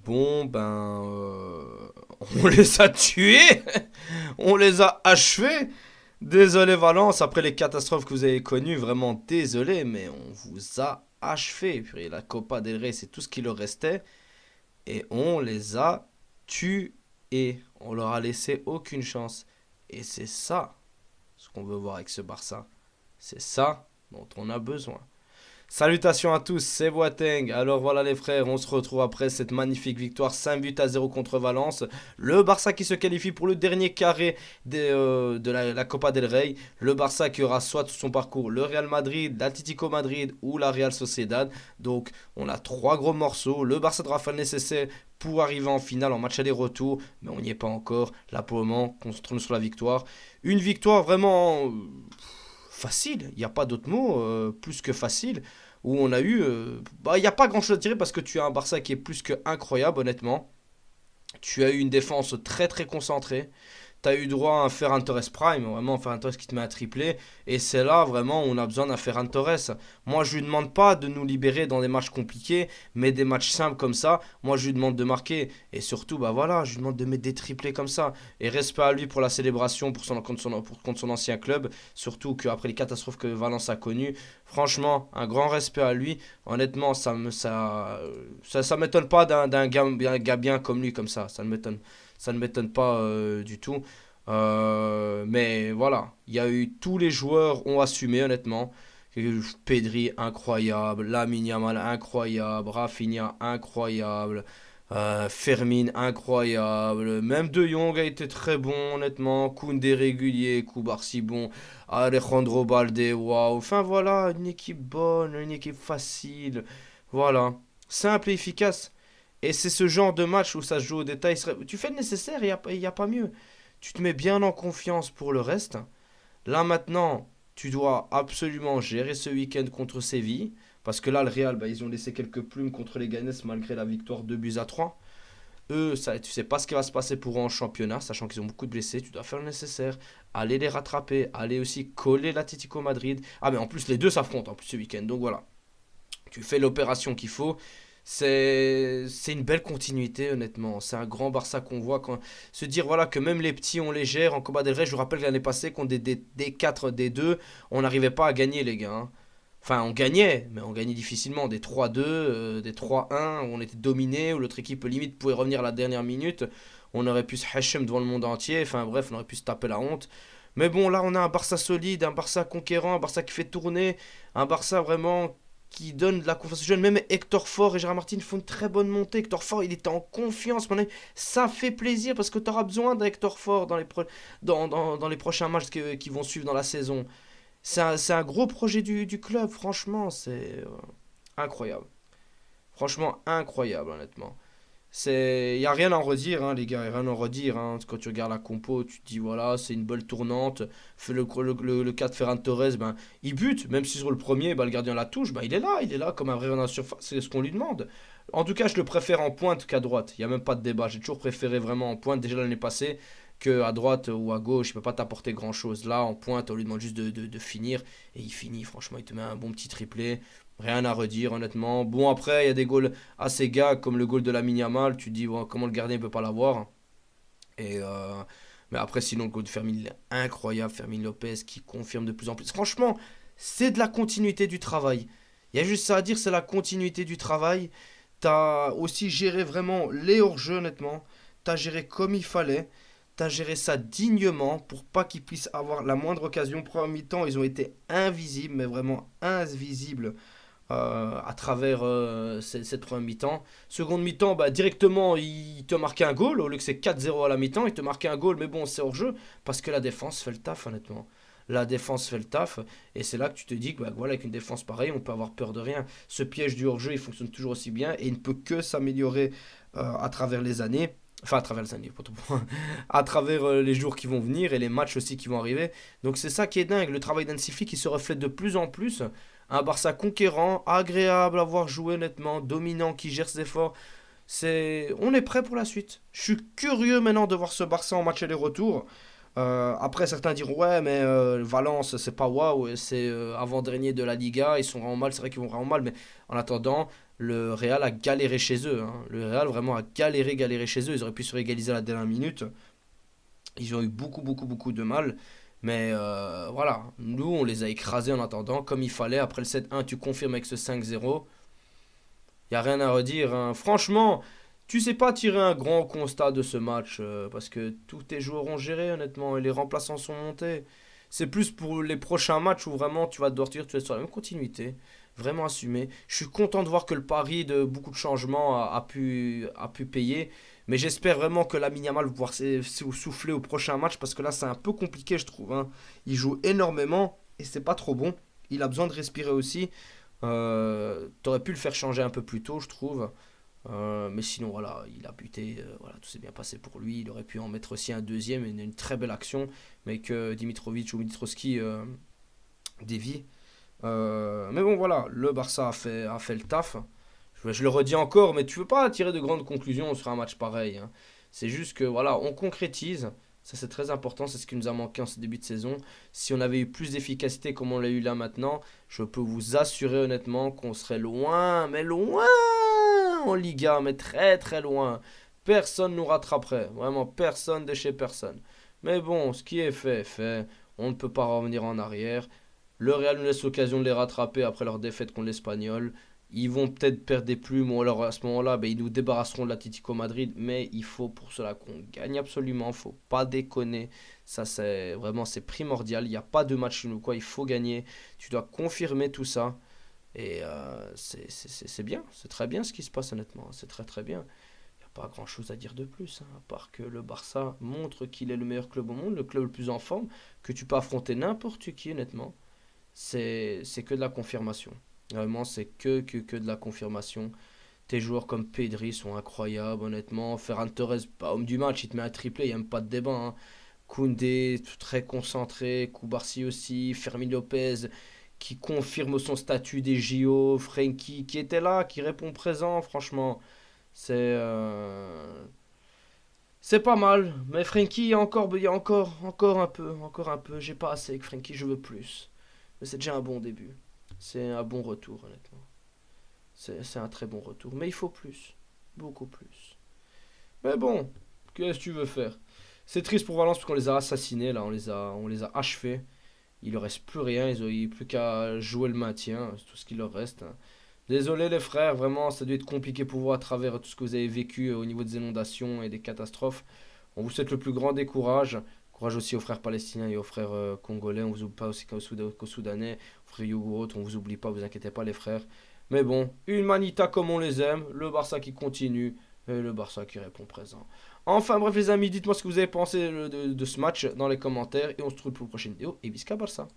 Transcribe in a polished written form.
Bon, on les a tués, on les a achevés. Désolé Valence, après les catastrophes que vous avez connues, vraiment désolé, mais on vous a achevés. Puis la Copa del Rey, c'est tout ce qui leur restait, et on les a tués. On leur a laissé aucune chance. Et c'est ça ce qu'on veut voir avec ce Barça. C'est ça dont on a besoin. Salutations à tous, c'est Boateng. Alors voilà les frères, on se retrouve après cette magnifique victoire 5 buts à 0 contre Valence. Le Barça qui se qualifie pour le dernier carré de la Copa del Rey. Le Barça qui aura soit tout son parcours le Real Madrid, l'Atlético Madrid ou la Real Sociedad. Donc on a trois gros morceaux. Le Barça devra faire le nécessaire pour arriver en finale en match aller-retour. Mais on n'y est pas encore. Là pour le moment, concentrons-nous sur la victoire. Une victoire vraiment facile, il n'y a pas d'autre mot, plus que facile, où on a eu... il n'y a pas grand-chose à tirer parce que tu as un Barça qui est plus que incroyable, honnêtement. Tu as eu une défense très très concentrée. Tu as eu droit à un Ferran Torres Prime, vraiment un Ferran Torres qui te met un triplé. Et c'est là vraiment où on a besoin d'un Ferran Torres. Moi, je lui demande pas de nous libérer dans des matchs compliqués, mais des matchs simples comme ça. Moi, je lui demande de marquer. Et surtout, bah voilà, je lui demande de mettre des triplés comme ça. Et respect à lui pour la célébration contre son ancien club. Surtout qu'après les catastrophes que Valence a connues, franchement, un grand respect à lui. Honnêtement, ça m'étonne pas d'un gars bien comme lui, comme ça. Ça ne m'étonne pas du tout. Mais voilà, il y a eu tous les joueurs ont assumé honnêtement. Pedri incroyable, Lamine Yamal incroyable, Rafinha incroyable, Fermin incroyable, même De Jong a été très bon honnêtement, Koundé régulier, Koubarsi bon, Alejandro Balde waouh, enfin voilà, une équipe bonne, une équipe facile, voilà, simple et efficace. Et c'est ce genre de match où ça se joue au détail. Tu fais le nécessaire, il n'y a pas mieux. Tu te mets bien en confiance pour le reste. Là maintenant, tu dois absolument gérer ce week-end contre Séville. Parce que là, le Real, ils ont laissé quelques plumes contre les Ganes malgré la victoire 2 buts à 3. Eux, ça, tu sais pas ce qui va se passer pour eux en championnat, sachant qu'ils ont beaucoup de blessés. Tu dois faire le nécessaire. Aller les rattraper. Aller aussi coller l'Atlético Madrid. Ah, mais en plus, les deux s'affrontent en plus ce week-end. Donc voilà. Tu fais l'opération qu'il faut. C'est une belle continuité, honnêtement. C'est un grand Barça qu'on voit. Se dire voilà, que même les petits, on les gère. En Copa del Rey, je vous rappelle que l'année passée, contre des 4 des 2 on n'arrivait pas à gagner, les gars, hein. Enfin, on gagnait, mais on gagnait difficilement. Des 3-2, des 3-1, où on était dominé, où l'autre équipe limite pouvait revenir à la dernière minute. On aurait pu se hachem devant le monde entier. Enfin bref, on aurait pu se taper la honte. Mais bon, là, on a un Barça solide, un Barça conquérant, un Barça qui fait tourner, un Barça vraiment qui donne de la confiance aux jeunes. Même Hector Fort et Gérard Martin font une très bonne montée. Hector Fort, il était en confiance. Ça fait plaisir parce que tu auras besoin d'Hector Fort dans les prochains matchs qui vont suivre dans la saison. C'est un gros projet du club, franchement, c'est incroyable. Franchement, incroyable, honnêtement. Il n'y a rien à en redire, hein, les gars, y a rien à en redire, hein. Quand tu regardes la compo, tu te dis, voilà, c'est une belle tournante. Fait le cas de Ferran Torres, il bute, même si sur le premier, le gardien la touche, il est là comme un vrai dans la surface, c'est ce qu'on lui demande. En tout cas, je le préfère en pointe qu'à droite, il n'y a même pas de débat. J'ai toujours préféré vraiment en pointe, déjà l'année passée, que à droite ou à gauche, il peut pas t'apporter grand chose. Là, en pointe, on lui demande juste de finir, et il finit, franchement, il te met un bon petit triplé. Rien à redire, honnêtement. Bon, après, il y a des goals assez gars, comme le goal de la Yamal. Tu te dis, ouais, comment le gardien ne peut pas l'avoir. Et mais après, sinon, le goal de Fermin, il est incroyable. Fermin Lopez qui confirme de plus en plus. Franchement, c'est de la continuité du travail. Il y a juste ça à dire, c'est la continuité du travail. T'as aussi géré vraiment les hors-jeux, honnêtement. T'as géré comme il fallait. T'as géré ça dignement pour pas qu'ils puissent avoir la moindre occasion. Premier mi-temps, ils ont été invisibles, mais vraiment invisibles à travers cette première mi-temps. Seconde mi-temps, directement, il te marquait un goal. Au lieu que c'est 4-0 à la mi-temps, il te marquait un goal. Mais bon, c'est hors jeu parce que la défense fait le taf, honnêtement. La défense fait le taf. Et c'est là que tu te dis que voilà, avec une défense pareille, on peut avoir peur de rien. Ce piège du hors-jeu, il fonctionne toujours aussi bien et il ne peut que s'améliorer à travers les années. Enfin, à travers les années, pas trop. À travers les jours qui vont venir et les matchs aussi qui vont arriver. Donc c'est ça qui est dingue. Le travail d'Ansi Flick qui se reflète de plus en plus. Un Barça conquérant, agréable à voir jouer nettement, dominant, qui gère ses efforts. On est prêt pour la suite. Je suis curieux maintenant de voir ce Barça en match aller-retour. Après, certains diront ouais, mais Valence, c'est pas waouh, c'est avant-dernier de la Liga, ils sont vraiment mal, c'est vrai qu'ils vont vraiment mal, mais en attendant, le Real a galéré chez eux. Hein. Le Real vraiment a galéré chez eux. Ils auraient pu se régaliser à la dernière minute. Ils ont eu beaucoup de mal. Mais voilà, nous on les a écrasés en attendant, comme il fallait. Après le 7-1, tu confirmes avec ce 5-0. Il n'y a rien à redire. Hein. Franchement, tu sais pas tirer un grand constat de ce match parce que tous tes joueurs ont géré honnêtement et les remplaçants sont montés. C'est plus pour les prochains matchs où vraiment tu vas devoir te dire tu es sur la même continuité, vraiment assumer. Je suis content de voir que le pari de beaucoup de changements a pu payer, mais j'espère vraiment que la Yamal va pouvoir souffler au prochain match parce que là c'est un peu compliqué je trouve. Hein. Il joue énormément et c'est pas trop bon. Il a besoin de respirer aussi. T'aurais pu le faire changer un peu plus tôt, je trouve. Mais sinon, voilà, il a buté. Voilà, tout s'est bien passé pour lui. Il aurait pu en mettre aussi un deuxième, une très belle action, mais que Dimitrovic ou Mitrovski dévie. Mais bon, voilà, le Barça a fait le taf. Je le redis encore, mais tu veux pas tirer de grandes conclusions sur un match pareil. Hein. C'est juste que, voilà, on concrétise. Ça, c'est très important. C'est ce qui nous a manqué en ce début de saison. Si on avait eu plus d'efficacité comme on l'a eu là maintenant, je peux vous assurer honnêtement qu'on serait loin, mais loin en Liga, mais très loin. Personne nous rattraperait. Vraiment, personne de chez personne. Mais bon, ce qui est fait est fait. On ne peut pas revenir en arrière. Le Real nous laisse l'occasion de les rattraper après leur défaite contre l'Espagnol. Ils vont peut-être perdre des plumes ou alors à ce moment-là, ben, ils nous débarrasseront de l'Atlético Madrid. Mais il faut pour cela qu'on gagne absolument. Faut pas déconner. Ça, c'est vraiment c'est primordial. Il n'y a pas de match ou quoi. Il faut gagner. Tu dois confirmer tout ça. Et c'est bien. C'est très bien ce qui se passe honnêtement. C'est très bien. Il n'y a pas grand-chose à dire de plus. Hein, à part que le Barça montre qu'il est le meilleur club au monde, le club le plus en forme, que tu peux affronter n'importe qui honnêtement. C'est que de la confirmation. Vraiment, c'est que de la confirmation. Tes joueurs comme Pedri sont incroyables, honnêtement. Ferran Torres, pas homme du match, il te met un triplé, il n'y a même pas de débat. Hein. Koundé, très concentré. Koubarsi aussi. Fermin Lopez, qui confirme son statut des JO. Frenkie, qui était là, qui répond présent, franchement. C'est pas mal. Mais Frenkie, il y a encore un peu. Encore un peu. J'ai pas assez avec Frenkie, je veux plus. Mais c'est déjà un bon début. C'est un bon retour, honnêtement. C'est un très bon retour. Mais il faut plus. Beaucoup plus. Mais bon, qu'est-ce que tu veux faire? C'est triste pour Valence parce qu'on les a assassinés, là. On les a achevés. Il leur reste plus rien. Ils n'ont plus qu'à jouer le maintien. C'est tout ce qu'il leur reste. Hein. Désolé les frères, vraiment, ça doit être compliqué pour vous à travers tout ce que vous avez vécu au niveau des inondations et des catastrophes. On vous souhaite le plus grand des courages. Courage aussi aux frères palestiniens et aux frères congolais. On vous oublie pas aussi qu'aux Soudanais, aux frères Yougourot. On vous oublie pas, vous inquiétez pas les frères. Mais bon, une manita comme on les aime. Le Barça qui continue. Et le Barça qui répond présent. Enfin bref les amis, dites-moi ce que vous avez pensé de ce match dans les commentaires. Et on se retrouve pour une prochaine vidéo. Et Visca Barça.